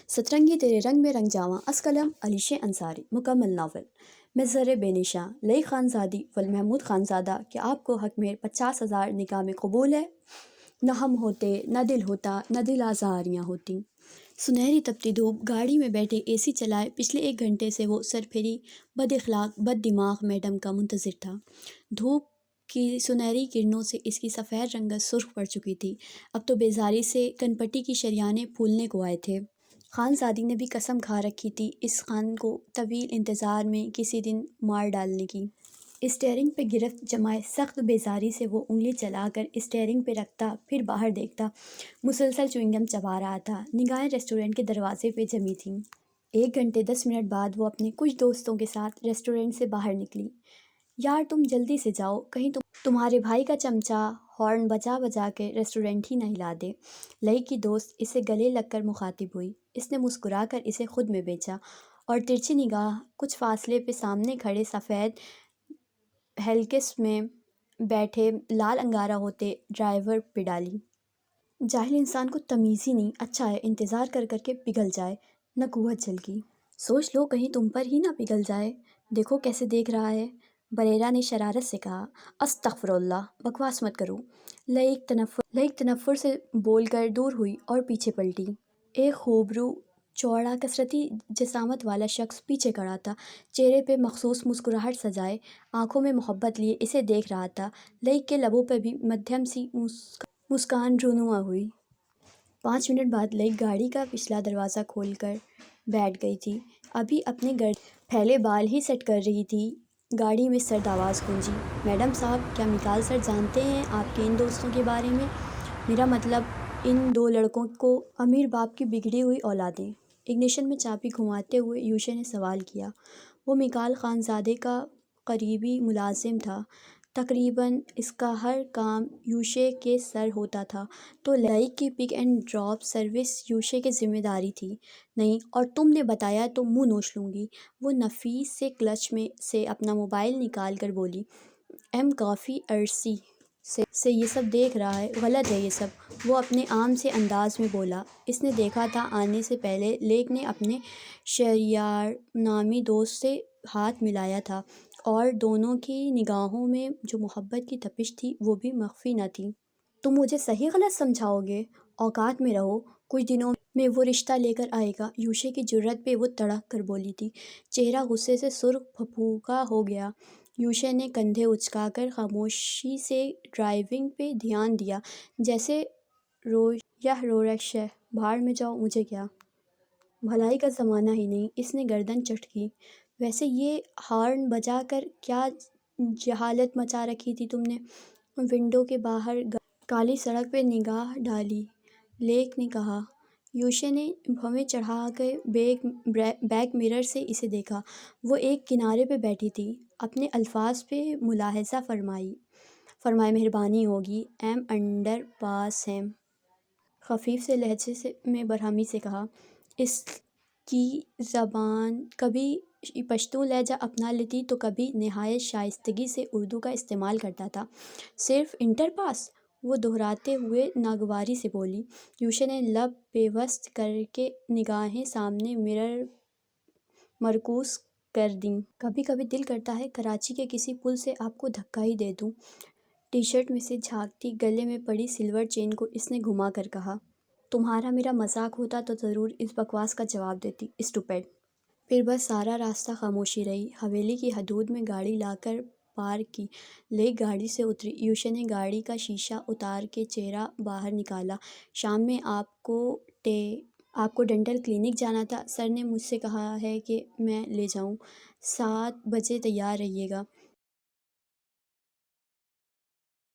سترنگی تیرے رنگ میں رنگ جاواں از قلم علیش انصاری مکمل ناول میں زر بے نشاں لئی خانزادی محمود خانزادہ کہ آپ کو حق میں 50,000 نکاح میں قبول ہے۔ نہ ہم ہوتے نہ دل ہوتا نہ دل آزاریاں ہوتیں۔ سنہری تپتی دھوپ گاڑی میں بیٹھے اے سی چلائے پچھلے 1 گھنٹے سے وہ سرپھری بد اخلاق بد دماغ میڈم کا منتظر تھا۔ دھوپ کی سنہری کرنوں سے اس کی سفید رنگت سرخ پڑ چکی تھی۔ اب تو بیزاری سے کنپٹی کی شریانے پھولنے کو آئے تھے۔ خانزادی نے بھی قسم کھا رکھی تھی اس خان کو طویل انتظار میں کسی دن مار ڈالنے کی۔ اسٹیئرنگ پہ گرفت جمائے سخت بیزاری سے وہ انگلی چلا کر اسٹیئرنگ پہ رکھتا پھر باہر دیکھتا۔ مسلسل چوئنگم چبا رہا تھا۔ نگاہیں ریسٹورنٹ کے دروازے پہ جمی تھیں۔ 1 گھنٹے 10 منٹ بعد وہ اپنے کچھ دوستوں کے ساتھ ریسٹورنٹ سے باہر نکلی۔ یار تم جلدی سے جاؤ کہیں تمہارے بھائی کا چمچہ ہارن بجا بجا کے ریسٹورنٹ ہی نہ ہلا دے۔ لئی کی دوست اسے گلے لگ کر مخاطب ہوئی۔ اس نے مسکرا کر اسے خود میں بھیجا اور ترچھی نگاہ کچھ فاصلے پہ سامنے کھڑے سفید ہیلکس میں بیٹھے لال انگارہ ہوتے ڈرائیور پہ ڈالی۔ جاہل انسان کو تمیز ہی نہیں، اچھا ہے انتظار کر کر کے پگھل جائے، نہ قوت جل کی۔ سوچ لو کہیں تم پر ہی نہ پگھل جائے۔ دیکھو کیسے دیکھ رہا ہے۔ بریرہ نے شرارت سے کہا۔ استغفر اللہ، بکواس مت کرو۔ لئیک تنفر سے بول کر دور ہوئی اور پیچھے پلٹی۔ ایک خوبرو چوڑا کثرتی جسامت والا شخص پیچھے کھڑا تھا، چہرے پہ مخصوص مسکراہٹ سجائے، آنکھوں میں محبت لیے اسے دیکھ رہا تھا۔ لئیک کے لبوں پہ بھی مدھم سی مسکان رونما ہوئی۔ 5 منٹ بعد لئیک گاڑی کا پچھلا دروازہ کھول کر بیٹھ گئی تھی۔ ابھی اپنے گرد پھیلے بال ہی سیٹ کر رہی تھی، گاڑی میں سرد آواز گونجی۔ میڈم صاحب، کیا میکال سر جانتے ہیں آپ کے ان دوستوں کے بارے میں؟ میرا مطلب ان 2 لڑکوں کو امیر باپ کی بگڑی ہوئی اولادیں۔ اگنیشن میں چابی گھماتے ہوئے یوشے نے سوال کیا۔ وہ میکال خانزادے کا قریبی ملازم تھا۔ تقریباً اس کا ہر کام یوشے کے سر ہوتا تھا، تو لئیک کی پک اینڈ ڈراپ سروس یوشے کی ذمہ داری تھی۔ نہیں، اور تم نے بتایا تو منہ نوچ لوں گی۔ وہ نفیس سے کلچ میں سے اپنا موبائل نکال کر بولی۔ ایم کافی عرصے سے یہ سب دیکھ رہا ہے، غلط ہے یہ سب، وہ اپنے عام سے انداز میں بولا۔ اس نے دیکھا تھا آنے سے پہلے لئیک نے اپنے شہریار نامی دوست سے ہاتھ ملایا تھا، اور دونوں کی نگاہوں میں جو محبت کی تپش تھی وہ بھی مخفی نہ تھی۔ تم مجھے صحیح غلط سمجھاؤ گے؟ اوقات میں رہو، کچھ دنوں میں وہ رشتہ لے کر آئے گا۔ یوشے کی جرأت پہ وہ تڑک کر بولی تھی۔ چہرہ غصے سے سرخ پھپھوکا ہو گیا۔ یوشے نے کندھے اچکا کر خاموشی سے ڈرائیونگ پہ دھیان دیا، جیسے روشے بھاڑ میں جاؤ مجھے کیا۔ بھلائی کا زمانہ ہی نہیں۔ اس نے گردن چٹکی۔ ویسے یہ ہارن بجا کر کیا جہالت مچا رکھی تھی تم نے؟ ونڈو کے باہر کالی سڑک پہ نگاہ ڈالی لئیک نے کہا۔ یوشے نے بھویں چڑھا کے بیک مرر سے اسے دیکھا۔ وہ ایک کنارے پہ بیٹھی تھی۔ اپنے الفاظ پہ ملاحظہ فرمائے مہربانی ہوگی، ایم انڈر پاس ہیں۔ خفیف سے لہجے میں برہمی سے کہا۔ اس کی زبان کبھی پشتو لہجہ اپنا لیتی تو کبھی نہایت شائستگی سے اردو کا استعمال کرتا تھا۔ صرف انٹر پاس؟ وہ دہراتے ہوئے ناگواری سے بولی۔ یوشے نے لب پیوست کر کے نگاہیں سامنے مرر مرکوز کر دیں۔ کبھی کبھی دل کرتا ہے کراچی کے کسی پل سے آپ کو دھکا ہی دے دوں۔ ٹی شرٹ میں سے جھانکتی گلے میں پڑی سلور چین کو اس نے گھما کر کہا۔ تمہارا میرا مذاق ہوتا تو ضرور اس بکواس کا جواب دیتی، اسٹوپڈ۔ پھر بس سارا راستہ خاموشی رہی۔ حویلی کی حدود میں گاڑی لا کر پارک کی۔ لئیک گاڑی سے اتری۔ یوشے نے گاڑی کا شیشہ اتار کے چہرہ باہر نکالا۔ شام میں آپ کو ڈینٹل کلینک جانا تھا، سر نے مجھ سے کہا ہے کہ میں لے جاؤں۔ 7 بجے تیار رہیے گا۔